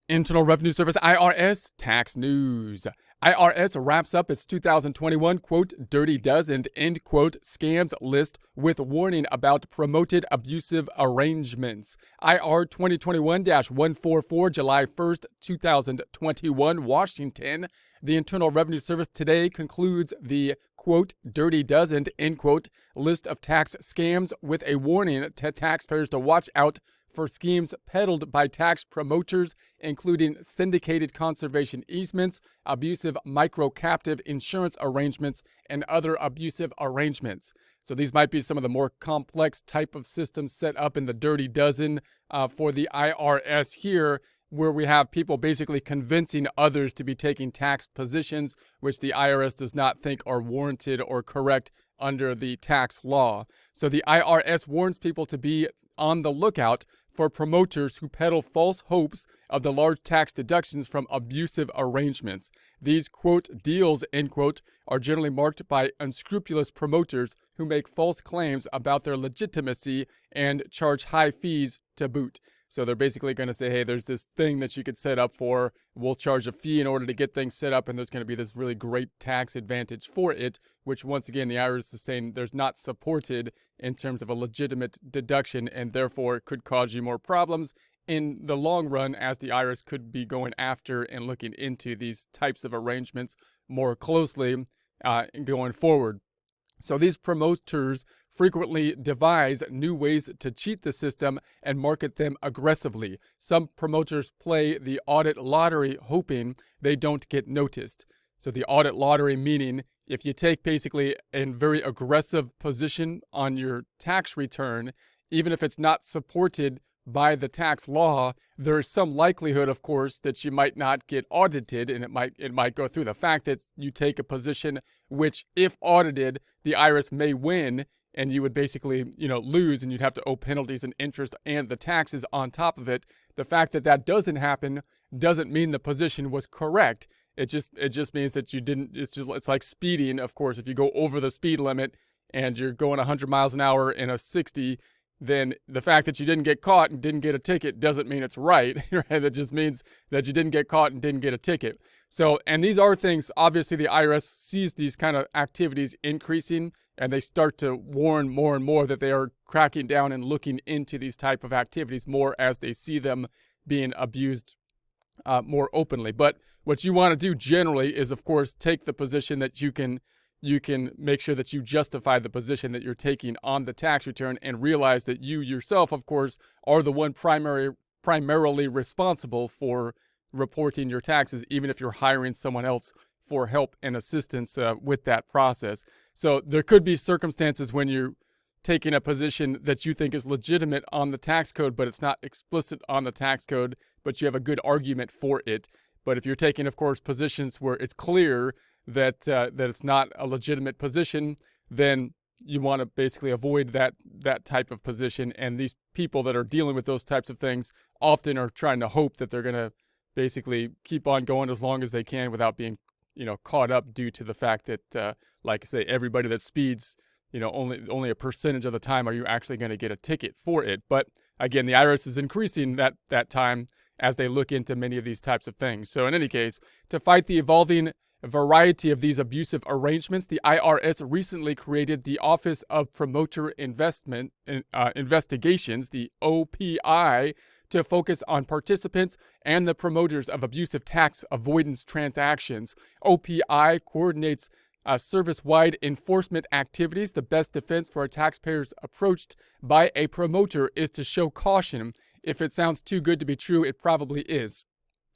Internal Revenue Service IRS tax news. IRS wraps up its 2021 quote dirty dozen end quote scams list with warning about promoted abusive arrangements. IR 2021-144 July 1st, 2021 Washington. The Internal Revenue Service today concludes the quote dirty dozen end quote list of tax scams with a warning to taxpayers to watch out for schemes peddled by tax promoters, including syndicated conservation easements, abusive micro-captive insurance arrangements, and other abusive arrangements. So these might be some of the more complex type of systems set up in the dirty dozen for the IRS here, where we have people basically convincing others to be taking tax positions, which the IRS does not think are warranted or correct under the tax law. So the IRS warns people to be on the lookout for promoters who peddle false hopes of the large tax deductions from abusive arrangements. These, quote, deals, end quote, are generally marked by unscrupulous promoters who make false claims about their legitimacy and charge high fees to boot. So they're basically going to say, hey, there's this thing that you could set up for. We'll charge a fee in order to get things set up, and there's going to be this really great tax advantage for it, which once again, the IRS is saying there's not supported in terms of a legitimate deduction, and therefore it could cause you more problems in the long run, as the IRS could be going after and looking into these types of arrangements more closely going forward. So these promoters frequently devise new ways to cheat the system and market them aggressively. Some promoters play the audit lottery hoping they don't get noticed. So the audit lottery meaning if you take basically a very aggressive position on your tax return, even if it's not supported by the tax law, there is some likelihood, of course, that you might not get audited, and it might go through. The fact that you take a position which, if audited, the IRS may win, and you would basically, lose, and you'd have to owe penalties and interest and the taxes on top of it. The fact that that doesn't happen doesn't mean the position was correct. It just means that you didn't. It's like speeding, of course. If you go over the speed limit and you're going 100 miles an hour in a 60. Then the fact that you didn't get caught and didn't get a ticket doesn't mean it's right. Right? That just means that you didn't get caught and didn't get a ticket. So, and these are things, obviously the IRS sees these kind of activities increasing, and they start to warn more and more that they are cracking down and looking into these type of activities more as they see them being abused more openly. But what you want to do generally is, of course, take the position that you can make sure that you justify the position that you're taking on the tax return, and realize that you yourself, of course, are the one primarily responsible for reporting your taxes, even if you're hiring someone else for help and assistance with that process. So there could be circumstances when you're taking a position that you think is legitimate on the tax code, but it's not explicit on the tax code, but you have a good argument for it. But if you're taking, of course, positions where it's clear that it's not a legitimate position, then you want to basically avoid that type of position. And these people that are dealing with those types of things often are trying to hope that they're going to basically keep on going as long as they can without being, caught up, due to the fact that, like I say, everybody that speeds, only a percentage of the time are you actually going to get a ticket for it. But again, the IRS is increasing that time as they look into many of these types of things. So in any case, to fight the evolving variety of these abusive arrangements, the IRS recently created the Office of Promoter Investigations, the OPI, to focus on participants and the promoters of abusive tax avoidance transactions. OPI coordinates service-wide enforcement activities. The best defense for a taxpayer's approached by a promoter is to show caution. If it sounds too good to be true, it probably is.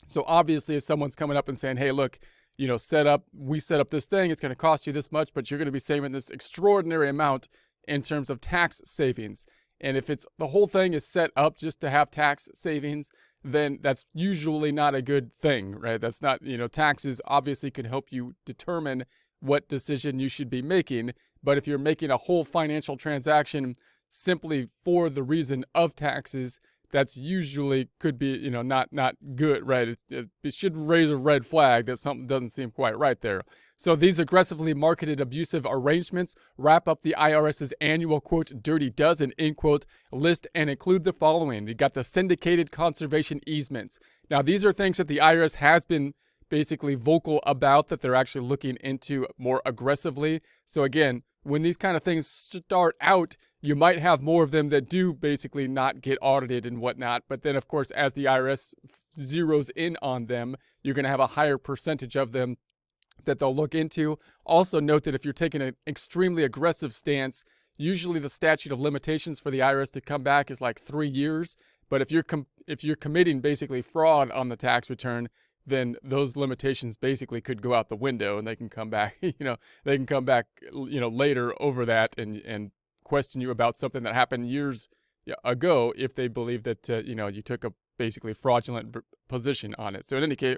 So obviously, if someone's coming up and saying, hey, look, we set up this thing, it's going to cost you this much, but you're going to be saving this extraordinary amount in terms of tax savings. And if the whole thing is set up just to have tax savings, then that's usually not a good thing, right? That's not, taxes obviously can help you determine what decision you should be making. But if you're making a whole financial transaction simply for the reason of taxes, that's usually could be, not good, right? It should raise a red flag that something doesn't seem quite right there. So these aggressively marketed abusive arrangements wrap up the IRS's annual, quote, dirty dozen, end quote, list and include the following. You got the syndicated conservation easements. Now, these are things that the IRS has been basically vocal about, that they're actually looking into more aggressively. So again, when these kind of things start out, you might have more of them that do basically not get audited and whatnot. But then, of course, as the IRS zeroes in on them, you're going to have a higher percentage of them that they'll look into. Also note that if you're taking an extremely aggressive stance, usually the statute of limitations for the IRS to come back is like 3 years. But if you're committing basically fraud on the tax return, then those limitations basically could go out the window, and they can come back, later over that and question you about something that happened years ago if they believe that, you took a basically fraudulent position on it. So in any case,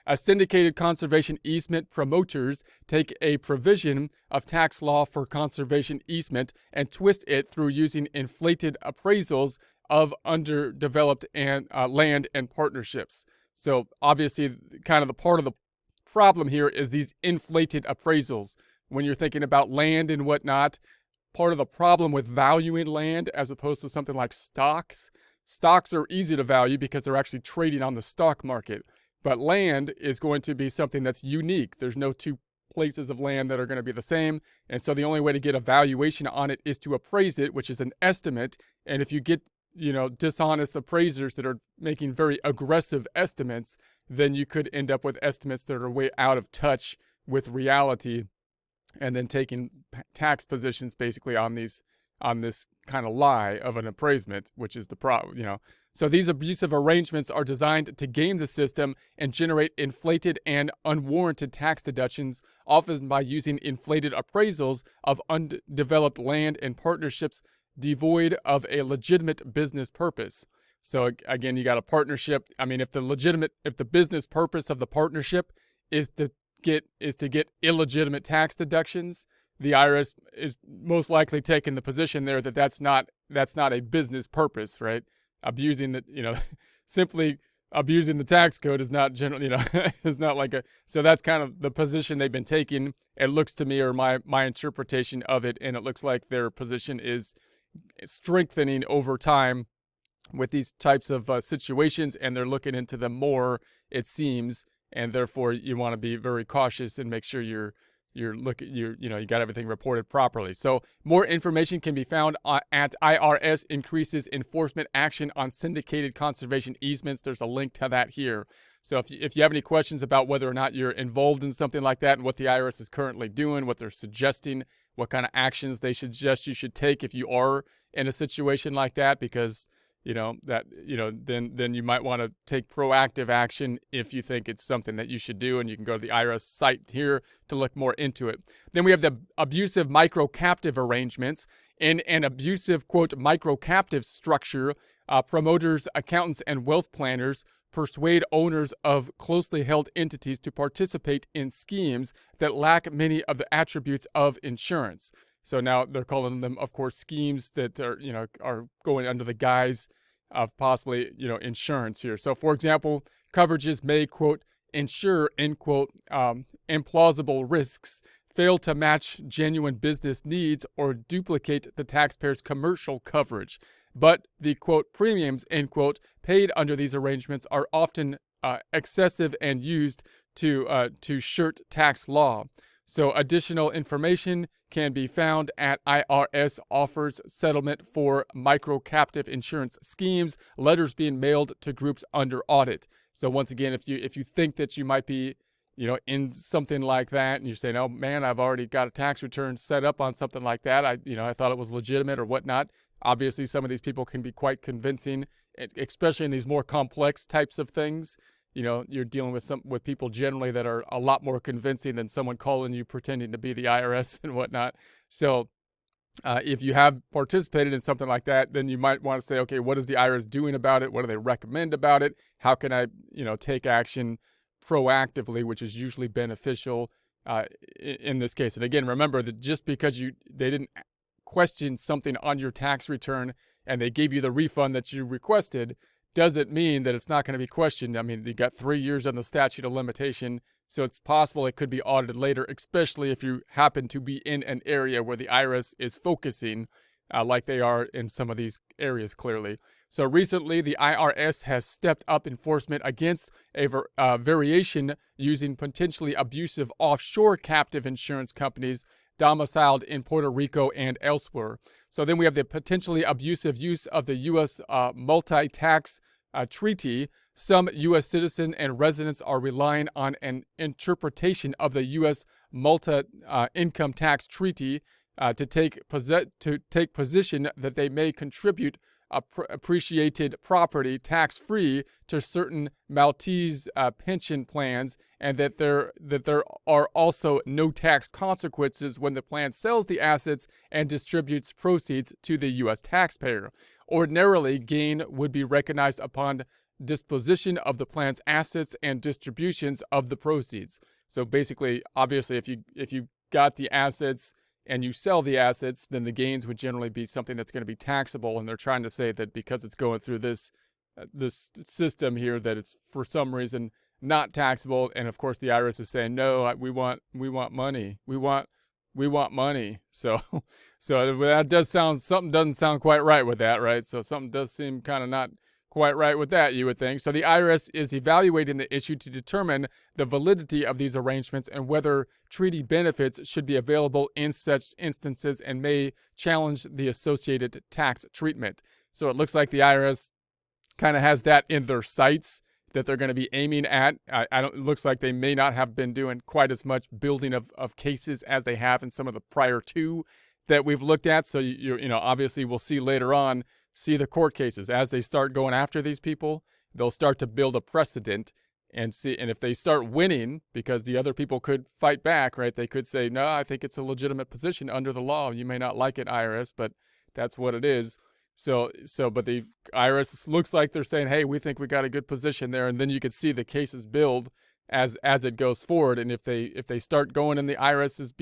a syndicated conservation easement promoters take a provision of tax law for conservation easement and twist it through using inflated appraisals of underdeveloped land and partnerships. So obviously, kind of the part of the problem here is these inflated appraisals. When you're thinking about land and whatnot, part of the problem with valuing land as opposed to something like stocks are easy to value because they're actually trading on the stock market. But land is going to be something that's unique. There's no two places of land that are going to be the same. And so the only way to get a valuation on it is to appraise it, which is an estimate. And if you get dishonest appraisers that are making very aggressive estimates, then you could end up with estimates that are way out of touch with reality, and then taking tax positions basically on this kind of lie of an appraisement, which is the problem, So these abusive arrangements are designed to game the system and generate inflated and unwarranted tax deductions, often by using inflated appraisals of undeveloped land and partnerships devoid of a legitimate business purpose. So again, you got a partnership. I mean, if the business purpose of the partnership is to get illegitimate tax deductions, the IRS is most likely taking the position there that that's not a business purpose, right? Simply abusing the tax code is not generally, is not like so that's kind of the position they've been taking. It looks to me, or my interpretation of it, and it looks like their position is strengthening over time with these types of situations, and they're looking into them more, it seems, and therefore you want to be very cautious and make sure you got everything reported properly. So more information can be found at IRS increases enforcement action on syndicated conservation easements. There's a link to that here. So if you have any questions about whether or not you're involved in something like that and what the IRS is currently doing, what they're suggesting, what kind of actions they suggest you should take if you are in a situation like that, because then you might want to take proactive action if you think it's something that you should do, and you can go to the IRS site here to look more into it. Then we have the abusive micro-captive arrangements. In an abusive, quote, micro-captive structure, promoters, accountants, and wealth planners persuade owners of closely held entities to participate in schemes that lack many of the attributes of insurance. So now they're calling them, of course, schemes that are going under the guise of possibly, insurance here. So, for example, coverages may, quote, insure, end quote, implausible risks, fail to match genuine business needs, or duplicate the taxpayer's commercial coverage. But the, quote, premiums, end quote, paid under these arrangements are often excessive and used to shirt tax law. So additional information can be found at IRS offers settlement for micro-captive insurance schemes, letters being mailed to groups under audit. So once again, if you think that you might be, in something like that, and you're saying, oh man, I've already got a tax return set up on something like that, I thought it was legitimate or whatnot. Obviously, some of these people can be quite convincing, especially in these more complex types of things. You're dealing with people generally that are a lot more convincing than someone calling you pretending to be the IRS and whatnot. So if you have participated in something like that, then you might want to say, okay, what is the IRS doing about it? What do they recommend about it? How can I, take action proactively, which is usually beneficial in this case. And again, remember that just because they didn't question something on your tax return and they gave you the refund that you requested, doesn't mean that it's not going to be questioned. I mean, you got 3 years on the statute of limitation, so it's possible it could be audited later, especially if you happen to be in an area where the IRS is focusing, like they are in some of these areas clearly. So recently, the IRS has stepped up enforcement against a variation using potentially abusive offshore captive insurance companies domiciled in Puerto Rico and elsewhere. So then we have the potentially abusive use of the U.S. Multi-tax treaty. Some U.S. citizens and residents are relying on an interpretation of the U.S. Multi-income tax treaty to take position that they may contribute appreciated property tax-free to certain Maltese pension plans, and that there are also no tax consequences when the plan sells the assets and distributes proceeds to the U.S. taxpayer. Ordinarily, gain would be recognized upon disposition of the plan's assets and distributions of the proceeds. So basically, obviously, if you got the assets and you sell the assets, then the gains would generally be something that's going to be taxable. And they're trying to say that because it's going through this system here, that it's for some reason not taxable. And of course, the IRS is saying, no, we want money. We want money. So that does sound, something doesn't sound quite right with that, right? So something does seem kind of not quite right with that, you would think. So the IRS is evaluating the issue to determine the validity of these arrangements and whether treaty benefits should be available in such instances, and may challenge the associated tax treatment. So it looks like the IRS kind of has that in their sights that they're going to be aiming at. It looks like they may not have been doing quite as much building of cases as they have in some of the prior two that we've looked at. So you know, obviously we'll see later on, see the court cases as they start going after these people, they'll start to build a precedent and see. And if they start winning, because the other people could fight back, right? They could say, no, I think it's a legitimate position under the law. You may not like it, IRS, but that's what it is. But the IRS looks like they're saying, hey, we think we got a good position there. And then you could see the cases build as it goes forward. And if they start going in the IRS's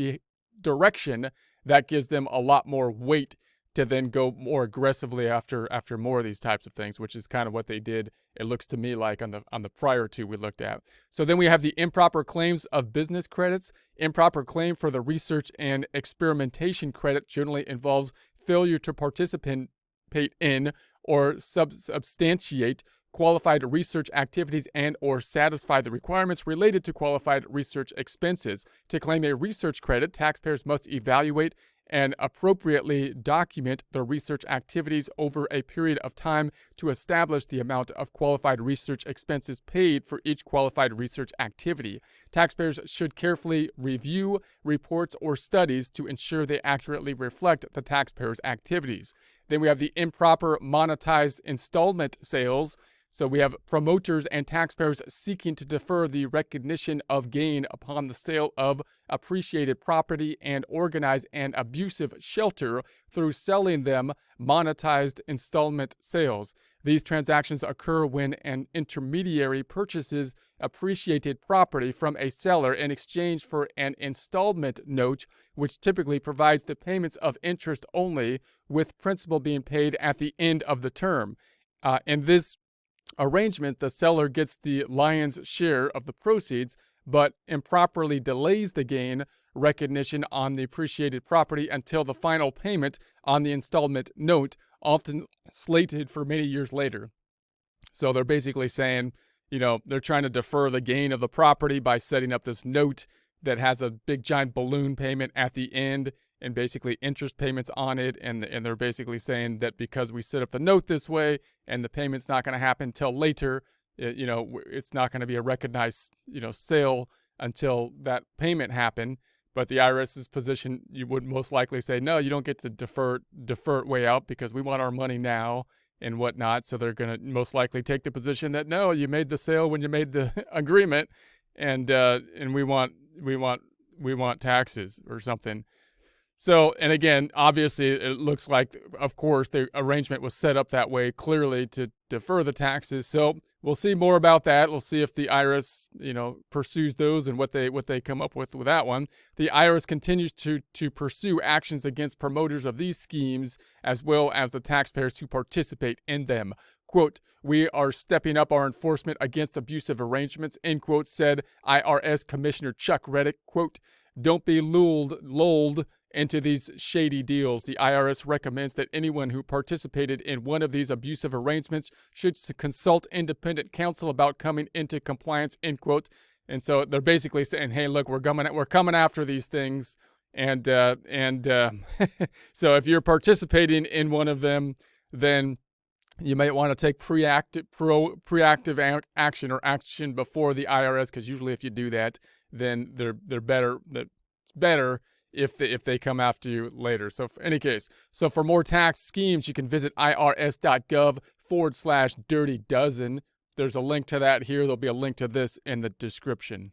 direction, that gives them a lot more weight to then go more aggressively after more of these types of things, which is kind of what they did, it looks to me like, on the prior two we looked at. So then we have the improper claims of business credits. Improper claim for the research and experimentation credit generally involves failure to participate in or substantiate qualified research activities and or satisfy the requirements related to qualified research expenses. To claim a research credit, taxpayers must evaluate and appropriately document the research activities over a period of time to establish the amount of qualified research expenses paid for each qualified research activity. Taxpayers should carefully review reports or studies to ensure they accurately reflect the taxpayer's activities. Then we have the improper monetized installment sales. So we have promoters and taxpayers seeking to defer the recognition of gain upon the sale of appreciated property and organize an abusive shelter through selling them monetized installment sales. These transactions occur when an intermediary purchases appreciated property from a seller in exchange for an installment note, which typically provides the payments of interest only, with principal being paid at the end of the term. In this arrangement, the seller gets the lion's share of the proceeds, but improperly delays the gain recognition on the appreciated property until the final payment on the installment note, often slated for many years later. So they're basically saying, you know, they're trying to defer the gain of the property by setting up this note that has a big giant balloon payment at the end and basically interest payments on it. And they're basically saying that because we set up the note this way and the payment's not going to happen until later, it's not going to be a recognized, sale until that payment happened. But the IRS's position, you would most likely say, no, you don't get to defer it way out because we want our money now and whatnot. So they're going to most likely take the position that, no, you made the sale when you made the agreement, and we want taxes or something. So, and again, obviously, it looks like, of course, the arrangement was set up that way clearly to defer the taxes. So we'll see more about that. We'll see if the IRS, pursues those and what they come up with that one. The IRS continues to pursue actions against promoters of these schemes as well as the taxpayers who participate in them. Quote, we are stepping up our enforcement against abusive arrangements, end quote, said IRS Commissioner Chuck Reddick. Quote, don't be lulled into these shady deals. The IRS recommends that anyone who participated in one of these abusive arrangements should consult independent counsel about coming into compliance, end quote. And so they're basically saying, hey, look, we're coming after these things. And so if you're participating in one of them, then you might want to take preactive action or action before the IRS, because usually if you do that, then they're better. It's better if they come after you later. So in any case, so for more tax schemes, you can visit irs.gov/dirty dozen. There's a link to that here. There'll be a link to this in the description.